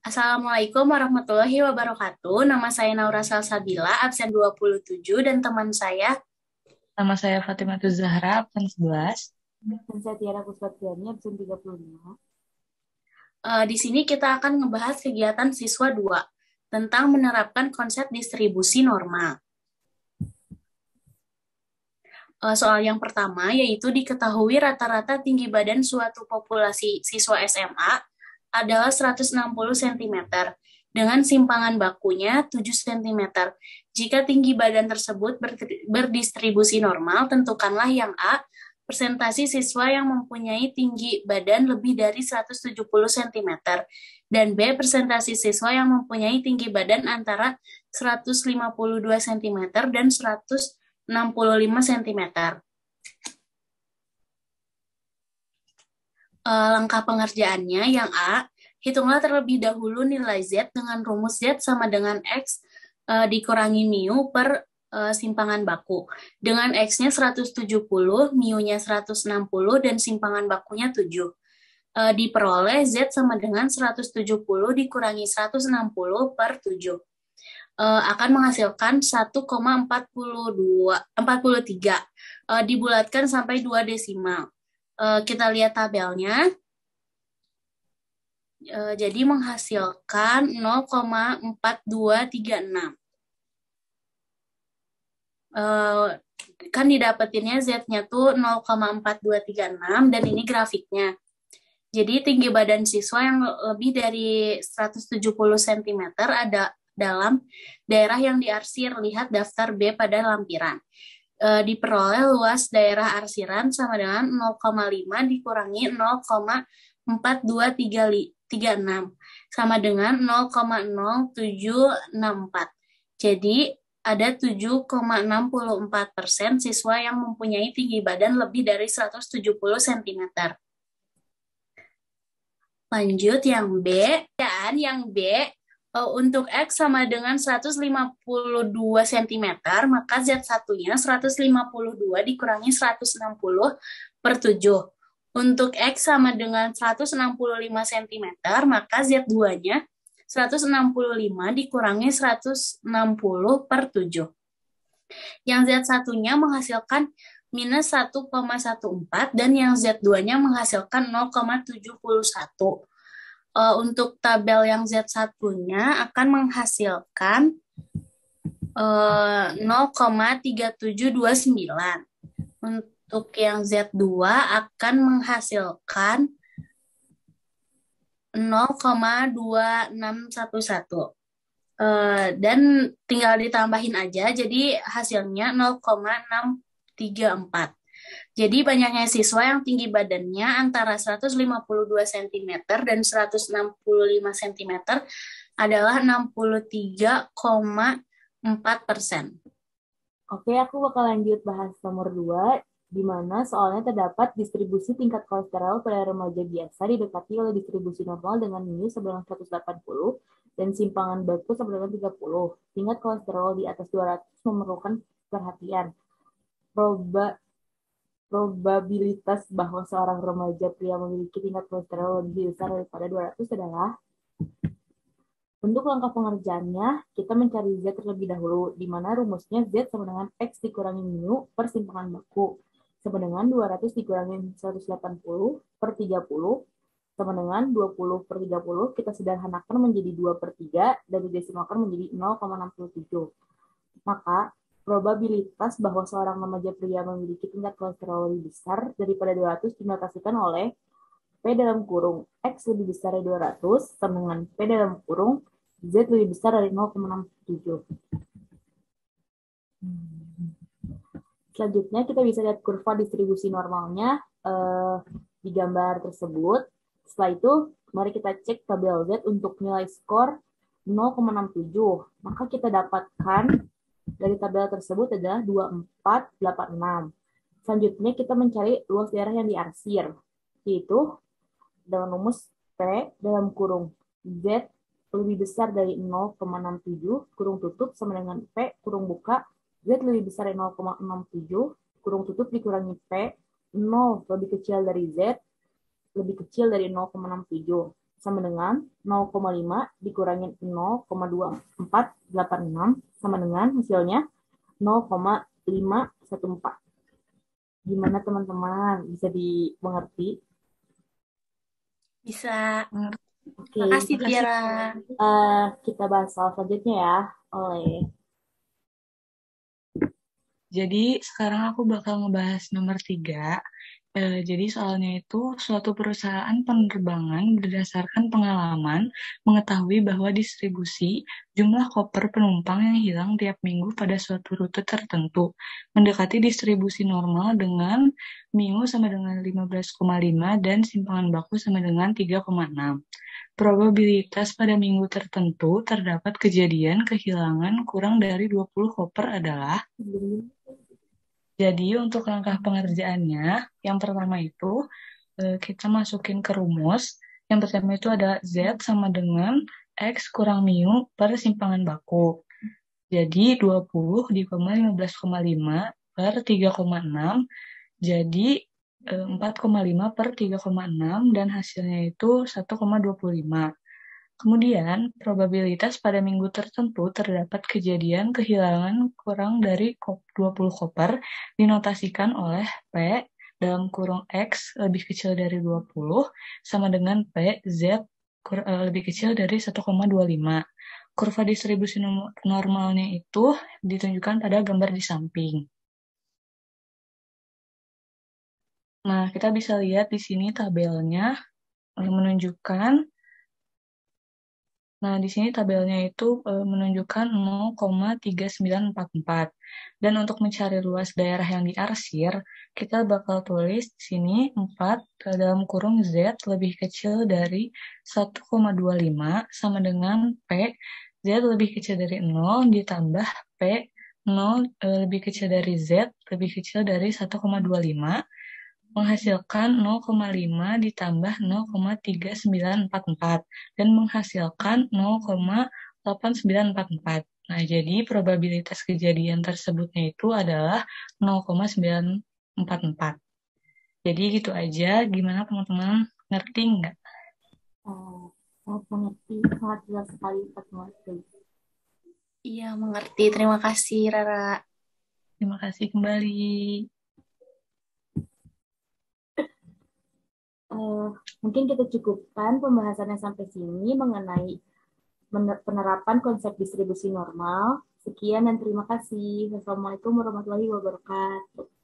Assalamualaikum warahmatullahi wabarakatuh. Nama saya Naura Salsabila, absen 27, dan teman saya. Nama saya Fatimah Zahra, absen 11. Dan saya Tiara Kuswatiani, absen 35. Di sini kita akan membahas kegiatan siswa 2 tentang menerapkan konsep distribusi normal. Soal yang pertama yaitu diketahui rata-rata tinggi badan suatu populasi siswa SMA adalah 160 cm dengan simpangan bakunya 7 cm. Jika tinggi badan tersebut berdistribusi normal, tentukanlah yang A, persentase siswa yang mempunyai tinggi badan lebih dari 170 cm, dan B, persentase siswa yang mempunyai tinggi badan antara 152 cm dan 165 cm. Langkah pengerjaannya yang A, hitunglah terlebih dahulu nilai Z dengan rumus Z sama dengan X dikurangi mu per simpangan baku. Dengan X-nya 170, mu-nya 160, dan simpangan bakunya 7. Diperoleh Z sama dengan 170 dikurangi 160 per 7. Akan menghasilkan 1,43. Dibulatkan sampai 2 desimal. Kita lihat tabelnya. Jadi menghasilkan 0,4236. Kan didapetinnya Z-nya tuh 0,4236 dan ini grafiknya. Jadi tinggi badan siswa yang lebih dari 170 cm ada dalam daerah yang diarsir. Lihat daftar B pada lampiran. Diperoleh luas daerah arsiran sama dengan 0,5 dikurangi 0,4236 sama dengan 0,0764. Jadi ada 7,64% siswa yang mempunyai tinggi badan lebih dari 170 cm. Lanjut yang B. Yang B, untuk X sama dengan 152 cm, maka Z1-nya 152 dikurangi 160 per 7. Untuk X sama dengan 165 cm, maka Z2-nya 165 dikurangi 160 per 7. Yang Z1-nya menghasilkan minus 1,14 dan yang Z2-nya menghasilkan 0,71. Untuk tabel yang Z1-nya akan menghasilkan 0,3729. Untuk yang Z2 akan menghasilkan 0,2611. Dan tinggal ditambahin aja, jadi hasilnya 0,634. Jadi banyaknya siswa yang tinggi badannya antara 152 cm dan 165 cm adalah 63,4%. Oke, aku bakal lanjut bahas nomor 2, di mana soalnya terdapat distribusi tingkat kolesterol pada remaja biasa didekati oleh distribusi normal dengan mu sama dengan 180 dan simpangan baku sama dengan 30. Tingkat kolesterol di atas 200 memerlukan perhatian. Probabilitas bahwa seorang remaja pria memiliki tingkat kolesterol lebih besar daripada 200 adalah. Untuk langkah pengerjaannya, kita mencari Z terlebih dahulu, di mana rumusnya Z sama dengan X dikurangi mu per simpangan baku, sama dengan 200 dikurangi 180 per 30, sama dengan 20 per 30, kita sederhanakan menjadi 2 per 3, dan didesimalkan menjadi 0,67. Maka, probabilitas bahwa seorang remaja pria memiliki tingkat kolesterol lebih besar daripada 200 dinotasikan oleh P dalam kurung X lebih besar dari 200 sama dengan P dalam kurung Z lebih besar dari 0,67. Selanjutnya kita bisa lihat kurva distribusi normalnya di gambar tersebut. Setelah itu, mari kita cek tabel Z untuk nilai skor 0,67. Maka kita dapatkan dari tabel tersebut adalah 2486. Selanjutnya kita mencari luas daerah yang diarsir, yaitu dengan rumus P dalam kurung Z lebih besar dari 0,67 kurung tutup sama dengan P kurung buka Z lebih besar dari 0,67 kurung tutup dikurangi P 0 lebih kecil dari Z lebih kecil dari 0,67. sama dengan 0,5 dikurangin 0,2486 sama dengan hasilnya 0,514. Gimana teman-teman? Bisa dimengerti? Bisa. Oke, Makasih, Makasih. Tiara. kita bahas soal selanjutnya ya. Oleh. Jadi sekarang aku bakal ngebahas nomor 3. Jadi soalnya itu suatu perusahaan penerbangan berdasarkan pengalaman mengetahui bahwa distribusi jumlah koper penumpang yang hilang tiap minggu pada suatu rute tertentu mendekati distribusi normal dengan minggu sama dengan 15,5 dan simpangan baku sama dengan 3,6. Probabilitas pada minggu tertentu terdapat kejadian kehilangan kurang dari 20 koper adalah. Jadi untuk langkah pengerjaannya, yang pertama itu kita masukin ke rumus. Yang pertama itu ada Z sama dengan X kurang mu per simpangan baku. Jadi 20 di 15,5 per 3,6. Jadi 4,5 per 3,6 dan hasilnya itu 1,25. Kemudian, probabilitas pada minggu tertentu terdapat kejadian kehilangan kurang dari 20 koper dinotasikan oleh P dalam kurung X lebih kecil dari 20 sama dengan P Z lebih kecil dari 1,25. Kurva distribusi normalnya itu ditunjukkan pada gambar di samping. Nah, kita bisa lihat di sini tabelnya menunjukkan. Nah, di sini tabelnya itu menunjukkan 0,3944. Dan untuk mencari luas daerah yang diarsir, kita bakal tulis di sini 4 dalam kurung Z lebih kecil dari 1,25 sama dengan P Z lebih kecil dari 0 ditambah P 0 lebih kecil dari Z lebih kecil dari 1,25 menghasilkan 0,5 ditambah 0,3944 dan menghasilkan 0,8944. Nah, jadi probabilitas kejadian tersebutnya itu adalah 0,944. Jadi gitu aja. Gimana teman-teman? Ngerti nggak? Sangat mengerti, sangat jelas sekali Pak mengerti. Iya, mengerti. Terima kasih, Rara. Terima kasih kembali. Mungkin kita cukupkan pembahasannya sampai sini mengenai penerapan konsep distribusi normal. Sekian dan terima kasih. Wassalamualaikum warahmatullahi wabarakatuh.